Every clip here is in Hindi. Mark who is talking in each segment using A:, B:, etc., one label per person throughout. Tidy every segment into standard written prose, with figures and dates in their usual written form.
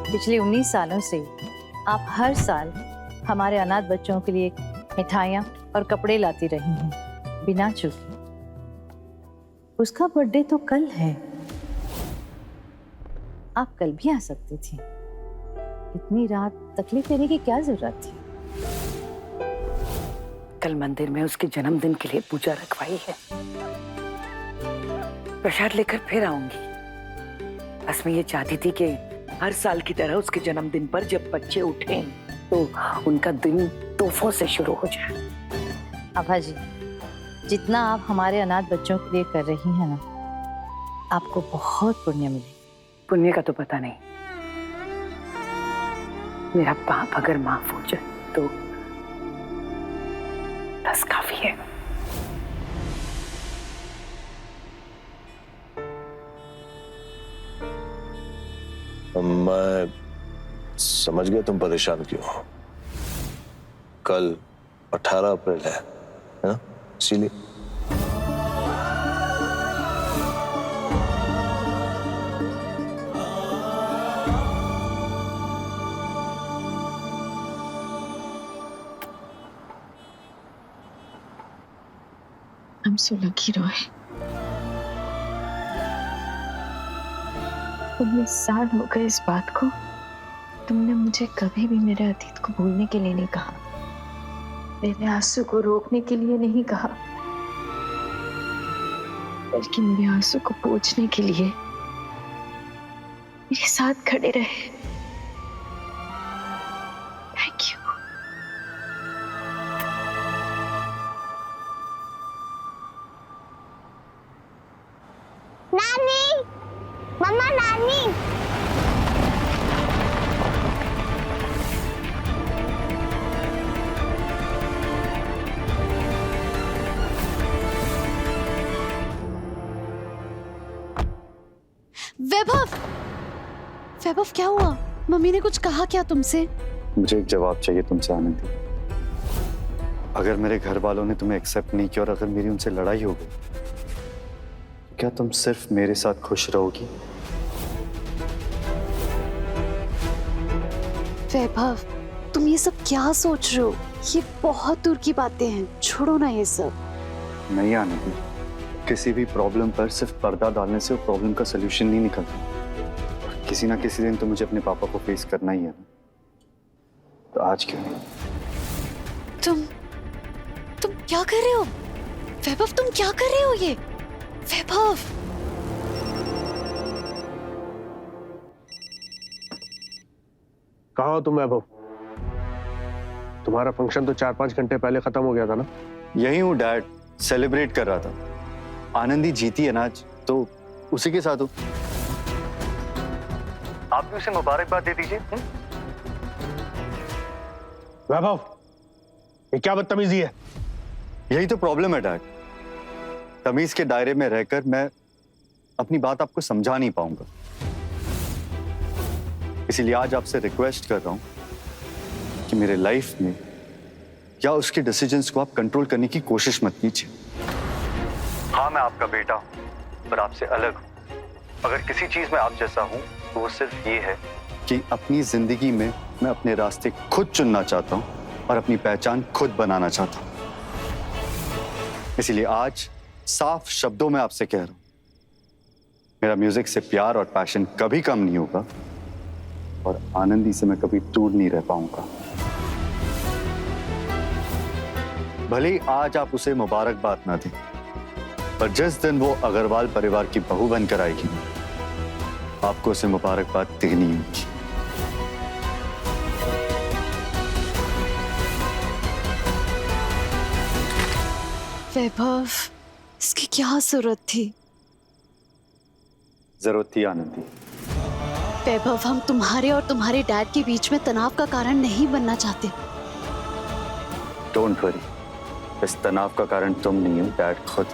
A: पिछले 19 सालों से आप हर साल हमारे अनाथ बच्चों के लिए मिठाइयाँ और कपड़े लाती रही हैं बिना चूके। उसका बर्थडे तो कल है, आप कल भी आ सकती थी। इतनी रात तकलीफ देने की क्या जरूरत थी?
B: कल मंदिर में उसके जन्मदिन के लिए पूजा रखवाई है, प्रसाद लेकर फिर आऊंगी। बस मैं ये चाहती थी कि हर साल की तरह उसके जन्मदिन पर जब बच्चे उठें तो उनका दिन तोहफों से शुरू हो जाए।
A: आभा जी, जितना आप हमारे अनाथ बच्चों के लिए कर रही हैं ना, आपको बहुत पुण्य मिले।
B: पुण्य का तो पता नहीं, मेरा पाप अगर माफ हो जाए तो बस काफी है।
C: मैं समझ गया तुम परेशान क्यों हो। कल 18 अप्रैल है ना? इसीलिए
D: I'm so lucky, Roy. 19 साल हो गए इस बात को। तुमने मुझे कभी भी मेरे अतीत को भूलने के लिए नहीं कहा, मेरे आंसू को रोकने के लिए नहीं कहा, बल्कि मेरे आंसू को पोंछने के लिए मेरे साथ खड़े रहे। Thank you.
E: नानी, मम्मा, नानी।
F: वैभव, वैभव क्या हुआ? मम्मी ने कुछ कहा क्या तुमसे?
G: मुझे एक जवाब चाहिए तुमसे आनंदी। अगर मेरे घर वालों ने तुम्हें एक्सेप्ट नहीं किया और अगर मेरी उनसे लड़ाई हो गई, क्या तुम सिर्फ मेरे साथ खुश रहोगी?
F: वैभव, तुम ये सब क्या सोच रहे हो? ये बहुत दूर की बातें हैं, छोड़ो ना ये सब।
G: नहीं आनंदी, किसी भी प्रॉब्लम पर सिर्फ पर्दा डालने से वो प्रॉब्लम का सोल्यूशन नहीं निकलता। और किसी ना किसी दिन तो मुझे अपने पापा को फेस करना ही है ना, तो आज क्यों नहीं?
F: तुम क्या कर रहे हो वैभव? तुम क्या कर रहे हो ये? वैभव,
H: कहाँ हो तुम वैभव? तुम्हारा फंक्शन तो 4-5 घंटे पहले खत्म हो गया था ना?
G: यही हूँ डैड, सेलिब्रेट कर रहा था। आनंदी जीती है ना आज, तो उसी के साथ हूँ। आप भी उसे मुबारकबाद दे दीजिए।
H: वैभव, ये क्या बदतमीजी है?
G: यही तो प्रॉब्लम है डैड, तमीज के दायरे में रहकर मैं अपनी बात आपको समझा नहीं पाऊंगा। इसीलिए आज आपसे रिक्वेस्ट कर रहा हूं कि मेरे लाइफ में या उसके डिसीजंस को आप कंट्रोल करने की कोशिश मत कीजिए। हाँ, मैं आपका बेटा हूं, पर आपसे अलग हूं। अगर किसी चीज में आप जैसा हूं तो वो सिर्फ ये है कि अपनी जिंदगी में मैं अपने रास्ते खुद चुनना चाहता हूं और अपनी पहचान खुद बनाना चाहता हूं। इसीलिए आज साफ शब्दों में आपसे कह रहा हूं, मेरा म्यूजिक से प्यार और पैशन कभी कम नहीं होगा और आनंदी से मैं कभी दूर नहीं रह पाऊंगा। भले ही आज आप उसे मुबारकबाद ना दें, पर जिस दिन वो अग्रवाल परिवार की बहू बनकर आएगी, आपको उसे मुबारकबाद देनी होगी।
F: वैभव, इसकी क्या जरूरत थी?
G: जरूरत थी आनंदी।
F: वैभव, हम तुम्हारे और तुम्हारे डैड के बीच में तनाव का कारण नहीं बनना चाहते।
G: डोंट वरी, इस तनाव का कारण तुम नहीं हो, डैड खुद।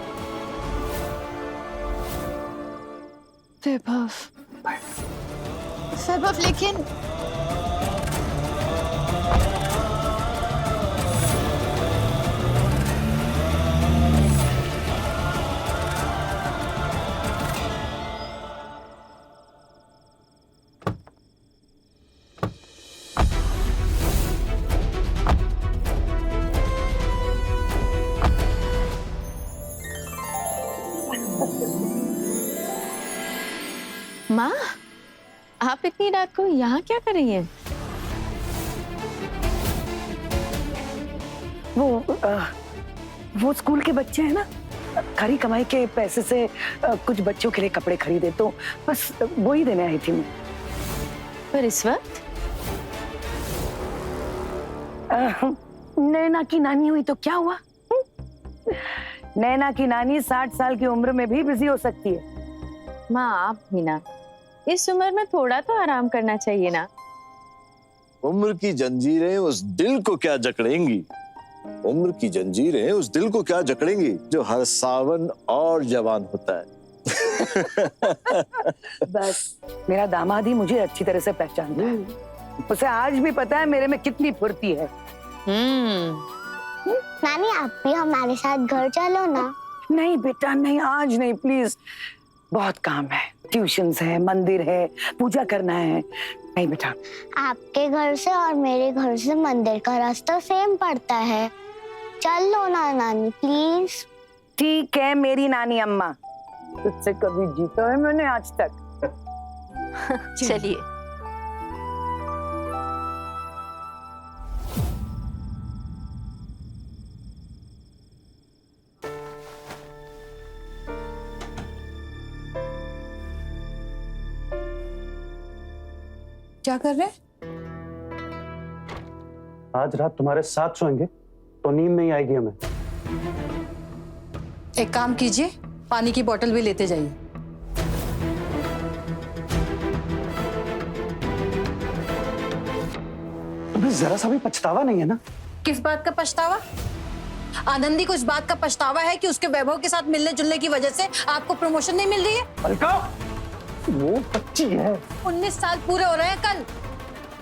F: वैभव, वैभव, लेकिन
D: माँ, आप इतनी रात को यहाँ क्या कर रही हैं?
B: वो स्कूल के बच्चे हैं ना, खरी कमाई के पैसे से कुछ बच्चों के लिए कपड़े खरीदे, तो बस वो ही देने आई थी मैं।
D: पर इस वक्त
B: नैना की नानी हुई तो क्या हुआ? नैना की नानी 60 साल की उम्र में भी बिजी हो सकती है।
D: माँ, आप भी ना, इस उम्र में थोड़ा तो आराम करना चाहिए ना।
C: उम्र की जंजीरें उस दिल को क्या जकड़ेंगी, उम्र की जंजीरें उस दिल को क्या जकड़ेंगी जो हर सावन और जवान होता है।
B: बस मेरा दामाद ही मुझे अच्छी तरह से पहचानता है। उसे आज भी पता है मेरे में कितनी फुर्ती है।
E: नानी आप भी हमारे साथ घर चलो ना।
B: नहीं बेटा नहीं, आज नहीं प्लीज, बहुत काम है, ट्यूशंस है, मंदिर है, पूजा करना है। नहीं बेटा।
E: आपके घर से और मेरे घर से मंदिर का रास्ता सेम पड़ता है, चल लो ना नानी प्लीज।
B: ठीक है मेरी नानी अम्मा, तुझसे कभी जीता है मैंने आज तक।
D: चलिए।
I: क्या कर रहे हैं?
G: आज रात तुम्हारे साथ सोएंगे तो नींद नहीं आएगी हमें।
I: एक काम कीजिए, पानी की बोतल भी लेते जाइए।
G: तुम्हें जरा सा भी पछतावा नहीं है ना?
I: किस बात का पछतावा? आनंदी को इस बात का पछतावा है कि उसके वैभव के साथ मिलने जुलने की वजह से आपको प्रमोशन नहीं मिल रही है।
G: अलका, वो बच्ची है।
I: 19 साल पूरे हो रहे हैं कल।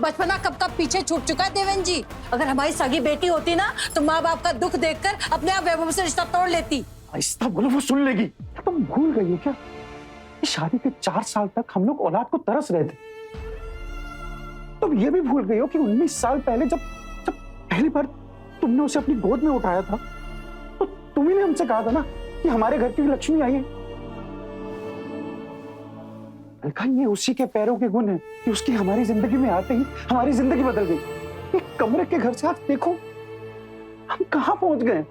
I: बचपना कब कब पीछे छूट चुका है देवेन जी। अगर हमारी सगी बेटी होती ना तो माँ बाप का दुख देखकर अपने आप वैभव से रिश्ता तोड़ लेती।
G: ऐसा बोलो वो सुन लेगी। तुम भूल गई हो क्या? शादी के 4 साल तक हम लोग औलाद को तरस रहे थे। तुम ये भी भूल गई हो कि 19 साल पहले जब पहली बार तुमने उसे अपनी गोद में उठाया था तो तुम्ही ने हमसे कहा था ना कि हमारे घर की लक्ष्मी आई है। अलका, ये उसी के पैरों के गुण है कि उसकी हमारी जिंदगी में आते ही हमारी जिंदगी बदल गई। एक कमरे के घर से आज देखो हम कहां पहुंच गए।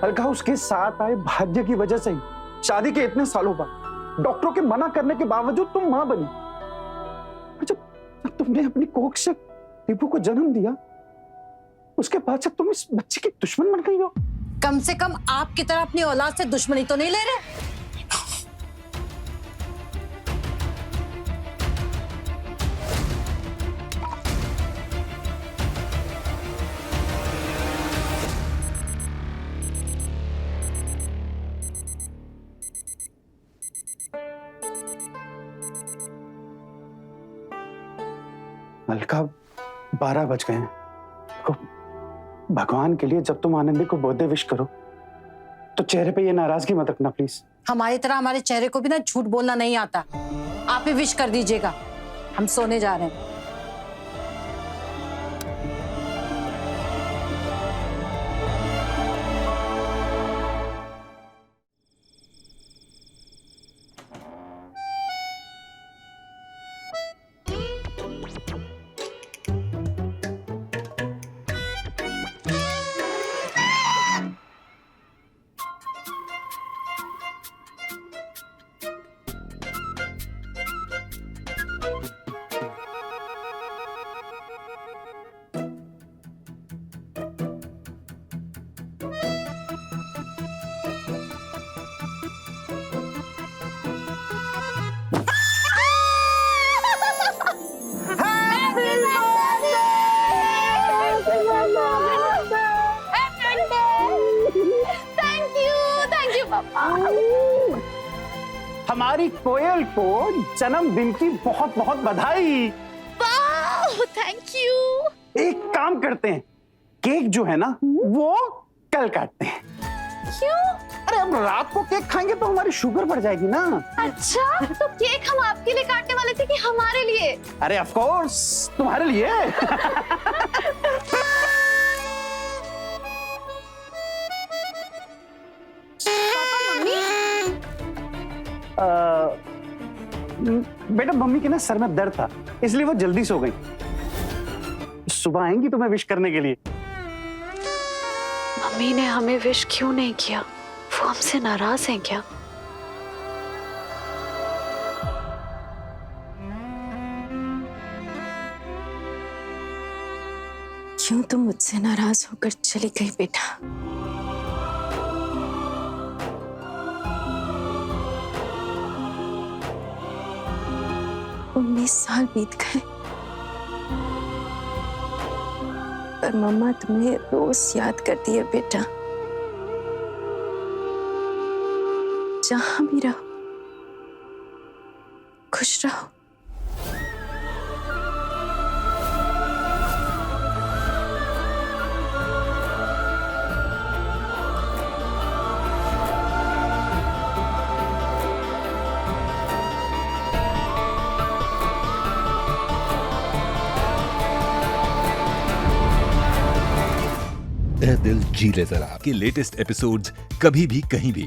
G: अलका, उसके साथ आए भाग्य की वजह से ही शादी के इतने सालों बाद डॉक्टरों के मना करने के बावजूद तुम मां बनी। जब तुमने अपनी कोख से दीपू को जन्म दिया उसके बाद से तुम इस बच्चे की दुश्मन बन गई हो।
I: कम से कम आपकी तरह अपनी औलाद से दुश्मनी तो नहीं ले रहे।
G: अलका, 12 बज गए हैं। देखो, भगवान के लिए जब तुम आनंदी को बर्थडे विश करो तो चेहरे पे ये नाराजगी मत रखना प्लीज।
I: हमारी तरह हमारे चेहरे को भी ना झूठ बोलना नहीं आता। आप ही विश कर दीजिएगा, हम सोने जा रहे हैं।
G: हमारी कोयल को जन्मदिन की बहुत बहुत बधाई।
F: Thank you.
G: एक काम करते हैं, केक जो है ना वो कल काटते हैं।
F: क्यों?
G: अरे अब रात को केक खाएंगे तो हमारी शुगर बढ़ जाएगी ना।
F: अच्छा, तो केक हम आपके लिए काटने वाले थे कि हमारे लिए?
G: अरे ऑफ कोर्स तुम्हारे लिए।
F: पापा, मम्मी,
J: बेटा मम्मी के ना सर में दर्द था, इसलिए वो जल्दी सो गई। सुबह आएंगी तुम्हें विश करने के लिए।
F: मम्मी ने हमें विश क्यों नहीं किया? वो हमसे नाराज हैं क्या?
D: क्यों तुम मुझसे नाराज होकर चली गई बेटा? 19 साल बीत गए, पर मम्मा तुम्हें रोज याद करती है बेटा। जहां भी रहो खुश रहो।
K: ए दिल जी ले जरा के लेटेस्ट एपिसोड्स कभी भी कहीं भी